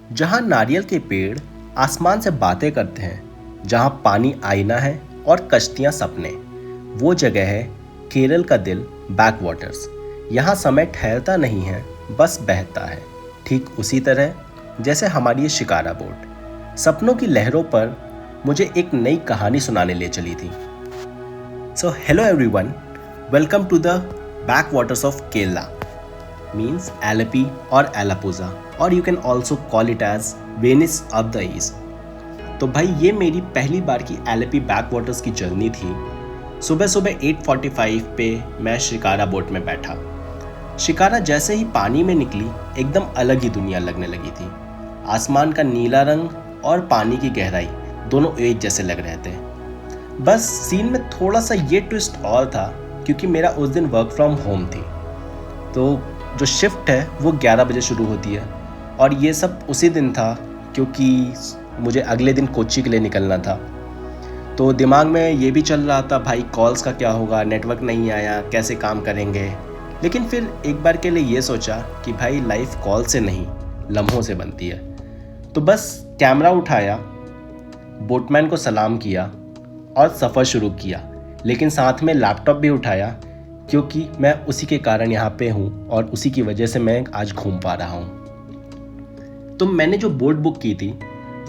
जहाँ नारियल के पेड़ आसमान से बातें करते हैं, जहाँ पानी आईना है और कश्तियाँ सपने, वो जगह है केरल का दिल, बैक वाटर्स। यहाँ समय ठहरता नहीं है, बस बहता है। ठीक उसी तरह जैसे हमारी ये शिकारा बोट सपनों की लहरों पर मुझे एक नई कहानी सुनाने ले चली थी। So hello everyone, welcome to the backwaters of Kerala, means Alleppey और एलापुजा, और you can also call it as Venice of the East. तो भाई ये मेरी पहली बार की एलेपी बैक वाटर्स की जर्नी थी। सुबह सुबह 8:45 पे मैं शिकारा बोट में बैठा। शिकारा जैसे ही पानी में निकली एकदम अलग ही दुनिया लगने लगी थी। आसमान का नीला रंग और पानी की गहराई दोनों एक जैसे लग रहे थे। बस सीन में थोड़ा सा ये ट्विस्ट और था क्योंकि मेरा उस दिन वर्क फ्रॉम होम थी, तो जो शिफ्ट है वो 11 बजे शुरू होती है और ये सब उसी दिन था क्योंकि मुझे अगले दिन कोच्चि के लिए निकलना था। तो दिमाग में ये भी चल रहा था भाई कॉल्स का क्या होगा, नेटवर्क नहीं आया, कैसे काम करेंगे। लेकिन फिर एक बार के लिए ये सोचा कि भाई लाइफ कॉल से नहीं लम्हों से बनती है। तो बस कैमरा उठाया, बोटमैन को सलाम किया और सफ़र शुरू किया, लेकिन साथ में लैपटॉप भी उठाया क्योंकि मैं उसी के कारण यहाँ पे हूँ और उसी की वजह से मैं आज घूम पा रहा हूँ। तो मैंने जो बोट बुक की थी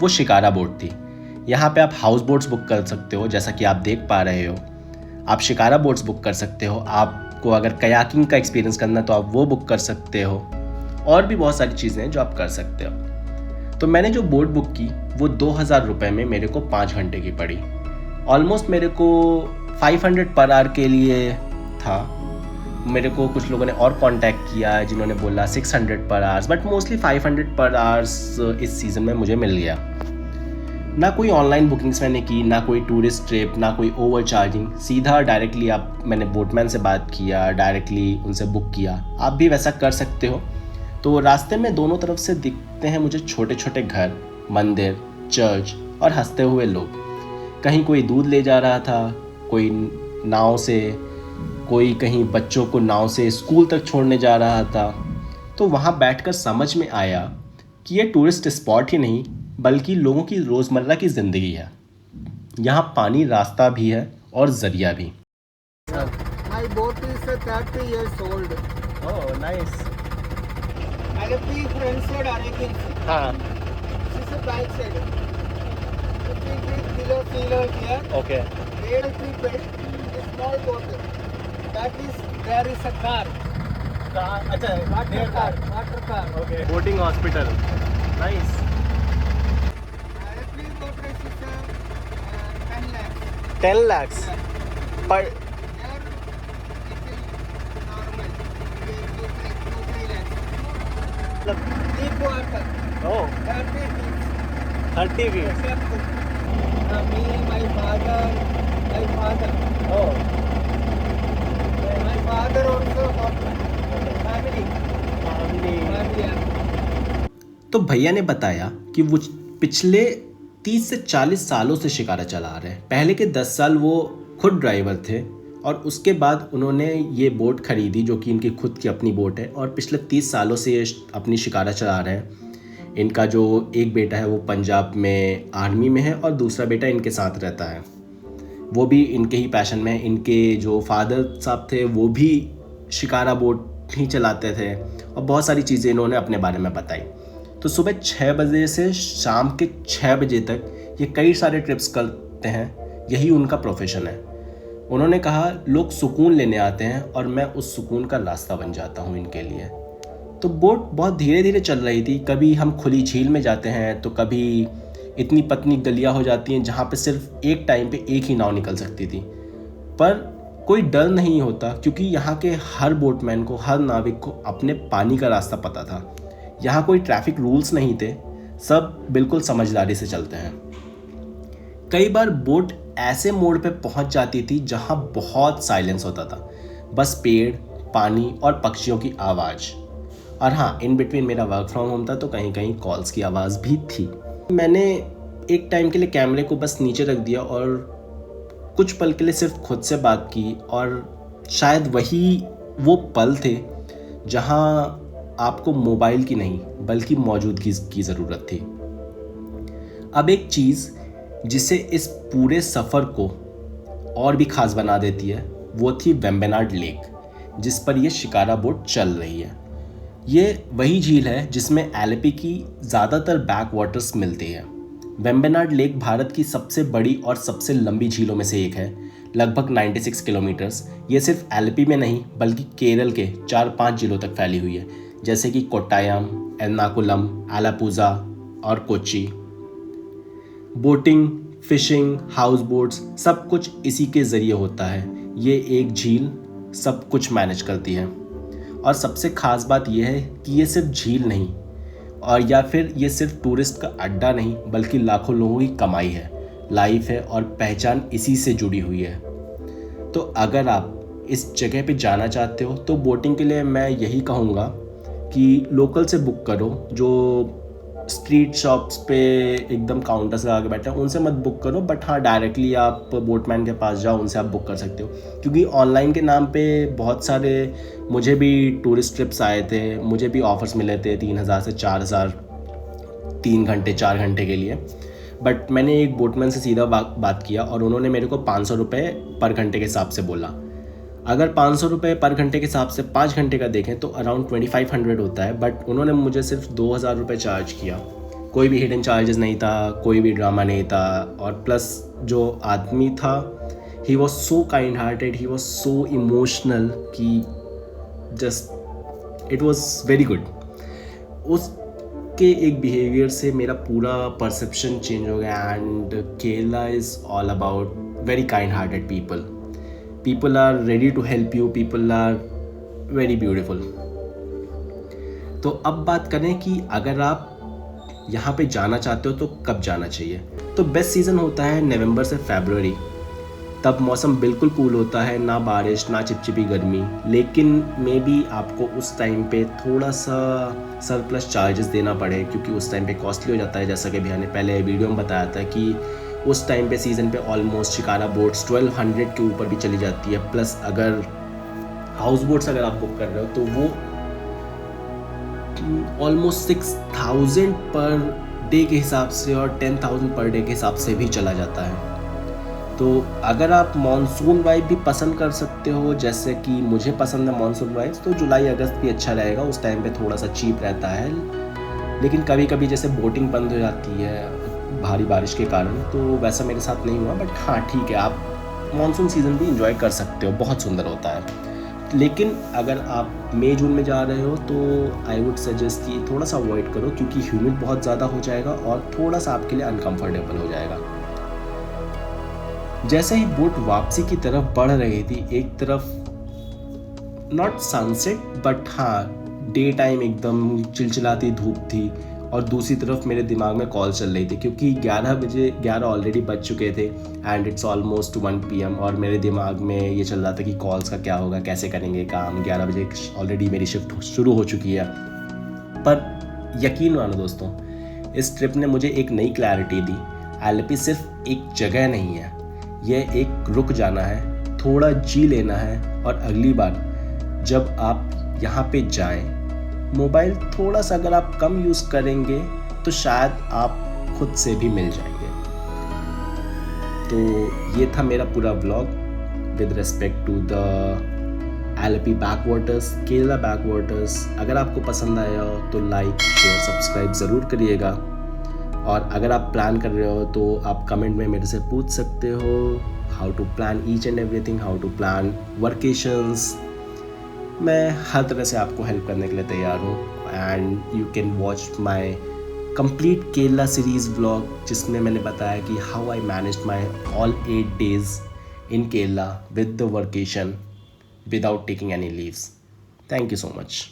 वो शिकारा बोट थी। यहाँ पे आप हाउस बोट्स बुक कर सकते हो, जैसा कि आप देख पा रहे हो। आप शिकारा बोट्स बुक कर सकते हो। आपको अगर कयाकिंग का एक्सपीरियंस करना तो आप वो बुक कर सकते हो, और भी बहुत सारी चीज़ें हैं जो आप कर सकते हो। तो मैंने जो बोट बुक की वो 2000 रुपये में मेरे को 5 घंटे की पड़ी। ऑलमोस्ट मेरे को 500 पर आवर के लिए था। मेरे को कुछ लोगों ने और कांटेक्ट किया जिन्होंने बोला 600 पर आवर्स, बट मोस्टली 500 पर आवर्स इस सीज़न में मुझे मिल गया। ना कोई ऑनलाइन बुकिंग्स मैंने की, ना कोई टूरिस्ट ट्रिप, ना कोई ओवर चार्जिंग। सीधा डायरेक्टली मैंने बोटमैन से बात किया, डायरेक्टली उनसे बुक किया। आप भी वैसा कर सकते हो। तो रास्ते में दोनों तरफ से दिखते हैं मुझे छोटे छोटे घर, मंदिर, चर्च और हंसते हुए लोग। कहीं कोई दूध ले जा रहा था, कोई नाव से, कोई कहीं बच्चों को नाव से स्कूल तक छोड़ने जा रहा था। तो वहाँ बैठकर समझ में आया कि ये टूरिस्ट स्पॉट ही नहीं बल्कि लोगों की रोज़मर्रा की ज़िंदगी है। यहाँ पानी रास्ता भी है और ज़रिया भी। My boat is 30 years old. Oh, nice. Aleppi front side, Arekin. हाँ, This is the back side. 50 feet below sea level here. okay. Real people, a small boat. That is, there is a car. अच्छा, Water car. Water car. Okay. Boating hospital. Nice. Aleppi boat race is 10 lakhs. 10 lakhs. पर Here, it is normal. It is like 2-3 lakhs. Deep water. Oh, 30 feet. 30 feet. Me, my father, Oh, my father also got family. तो भैया ने बताया कि वो पिछले 30 से 40 सालों से शिकारा चला रहे हैं। पहले के 10 साल वो खुद ड्राइवर थे और उसके बाद उन्होंने ये बोट खरीदी जो कि इनकी खुद की अपनी बोट है, और पिछले 30 सालों से ये अपनी शिकारा चला रहे हैं। इनका जो एक बेटा है वो पंजाब में आर्मी में है और दूसरा बेटा इनके साथ रहता है, वो भी इनके ही पैशन में है। इनके जो फादर साहब थे वो भी शिकारा बोट ही चलाते थे, और बहुत सारी चीज़ें इन्होंने अपने बारे में बताई। तो सुबह 6 बजे से शाम के 6 बजे तक ये कई सारे ट्रिप्स करते हैं, यही उनका प्रोफेशन है। उन्होंने कहा लोग सुकून लेने आते हैं और मैं उस सुकून का रास्ता बन जाता हूँ इनके लिए। तो बोट बहुत धीरे धीरे चल रही थी। कभी हम खुली झील में जाते हैं तो कभी इतनी पतली गलियाँ हो जाती हैं जहाँ पे सिर्फ एक टाइम पे एक ही नाव निकल सकती थी, पर कोई डर नहीं होता क्योंकि यहाँ के हर बोटमैन को, हर नाविक को अपने पानी का रास्ता पता था। यहाँ कोई ट्रैफिक रूल्स नहीं थे, सब बिल्कुल समझदारी से चलते हैं। कई बार बोट ऐसे मोड़ पे पहुँच जाती थी जहाँ बहुत साइलेंस होता था, बस पेड़, पानी और पक्षियों की आवाज़। और हाँ, इन बिटवीन मेरा वर्क फ्रॉम होम था तो कहीं कहीं कॉल्स की आवाज़ भी थी। मैंने एक टाइम के लिए कैमरे को बस नीचे रख दिया और कुछ पल के लिए सिर्फ खुद से बात की, और शायद वही वो पल थे जहाँ आपको मोबाइल की नहीं बल्कि मौजूदगी की ज़रूरत थी। अब एक चीज़ जिसे इस पूरे सफ़र को और भी ख़ास बना देती है वो थी वेम्बनाड लेक, जिस पर यह शिकारा बोट चल रही है। ये वही झील है जिसमें एलेपी की ज़्यादातर बैक वाटर्स मिलती है। वेम्बनाड लेक भारत की सबसे बड़ी और सबसे लंबी झीलों में से एक है, लगभग 96 किलोमीटर्स। ये सिर्फ एलेपी में नहीं बल्कि केरल के 4-5 जिलों तक फैली हुई है, जैसे कि कोट्टायम, एर्नाकुलम, आलापुझा और Kochi. Boating, fishing, house boats सब कुछ इसी के ज़रिए होता है। ये एक झील सब कुछ मैनेज करती है। और सबसे ख़ास बात यह है कि ये सिर्फ झील नहीं और या फिर ये सिर्फ टूरिस्ट का अड्डा नहीं बल्कि लाखों लोगों की कमाई है, लाइफ है और पहचान इसी से जुड़ी हुई है। तो अगर आप इस जगह पे जाना चाहते हो तो बोटिंग के लिए मैं यही कहूँगा कि लोकल से बुक करो। जो स्ट्रीट शॉप्स पे एकदम काउंटर्स लगा के बैठे हैं उनसे मत बुक करो, बट हाँ डायरेक्टली आप बोटमैन के पास जाओ, उनसे आप बुक कर सकते हो। क्योंकि ऑनलाइन के नाम पे बहुत सारे, मुझे भी टूरिस्ट ट्रिप्स आए थे, मुझे भी ऑफर्स मिले थे 3,000 से 4,000 3 घंटे 4 घंटे के लिए। बट मैंने एक बोटमैन से सीधा बात किया और उन्होंने मेरे को 500 रुपये पर घंटे के हिसाब से बोला। अगर 500 रुपये पर घंटे के हिसाब से 5 घंटे का देखें तो अराउंड 2500 होता है, बट उन्होंने मुझे सिर्फ 2,000 रुपये चार्ज किया। कोई भी हिडन चार्जेस नहीं था, कोई भी ड्रामा नहीं था। और प्लस जो आदमी था, he was so kind hearted, he was so emotional कि just it was very good. उसके एक बिहेवियर से मेरा पूरा परसेप्शन चेंज हो गया। And Kerala is all about very kind hearted people. People are ready to help you, people are very beautiful। तो अब बात करें कि अगर आप यहाँ पे जाना चाहते हो तो कब जाना चाहिए। तो बेस्ट सीज़न होता है नवंबर से फरवरी। तब मौसम बिल्कुल कूल होता है, ना बारिश ना चिपचिपी गर्मी। लेकिन मे बी आपको उस टाइम पे थोड़ा सा सरप्लस चार्जेस देना पड़े, क्योंकि उस टाइम पे कॉस्टली हो जाता है। जैसा कि भैया ने पहले वीडियो में बताया था कि उस टाइम पे सीज़न पे ऑलमोस्ट शिकारा बोट्स 1200 के ऊपर भी चली जाती है। प्लस अगर हाउस बोट्स अगर आप बुक कर रहे हो तो वो ऑलमोस्ट 6,000 पर डे के हिसाब से और 10,000 पर डे के हिसाब से भी चला जाता है। तो अगर आप मॉनसून वाइब भी पसंद कर सकते हो, जैसे कि मुझे पसंद है मॉनसून वाइब्स, तो जुलाई अगस्त भी अच्छा रहेगा। उस टाइम पे थोड़ा सा चीप रहता है। लेकिन कभी कभी जैसे बोटिंग बंद हो जाती है भारी बारिश के कारण, तो वैसा मेरे साथ नहीं हुआ। बट हाँ ठीक है, आप मॉनसून सीज़न भी इंजॉय कर सकते हो, बहुत सुंदर होता है। लेकिन अगर आप मई जून में जा रहे हो तो आई वुड सजेस्ट कि थोड़ा सा अवॉइड करो, क्योंकि ह्यूमिड बहुत ज़्यादा हो जाएगा और थोड़ा सा आपके लिए अनकंफर्टेबल हो जाएगा। जैसे ही बोट वापसी की तरफ बढ़ रही थी, एक तरफ नॉट सनसेट बट हाँ डे टाइम एकदम चिलचिलाती धूप थी, और दूसरी तरफ मेरे दिमाग में कॉल चल रही थी, क्योंकि 11 ऑलरेडी बज चुके थे एंड इट्स ऑलमोस्ट 1 PM। और मेरे दिमाग में ये चल रहा था कि कॉल्स का क्या होगा, कैसे करेंगे काम। 11 बजे ऑलरेडी मेरी शिफ्ट शुरू हो चुकी है। पर यकीन मानो दोस्तों, इस ट्रिप ने मुझे एक नई क्लैरिटी दी। एलेपी सिर्फ एक जगह नहीं है, यह एक रुक जाना है, थोड़ा जी लेना है। और अगली बार जब आप यहाँ पे जाएं, मोबाइल थोड़ा सा अगर आप कम यूज़ करेंगे तो शायद आप खुद से भी मिल जाएंगे। तो ये था मेरा पूरा vlog with respect to the Alleppey backwaters, Kerala backwaters. अगर आपको पसंद आया तो लाइक शेयर सब्सक्राइब ज़रूर करिएगा। और अगर आप प्लान कर रहे हो तो आप कमेंट में मेरे से पूछ सकते हो how to plan each and everything, how to plan workations. मैं हर तरह से आपको हेल्प करने के लिए तैयार हूँ। And you can watch my complete Kerala series vlog, जिसमें मैंने बताया कि how I managed my all 8 days in Kerala with the workation without taking any leaves. Thank you so much.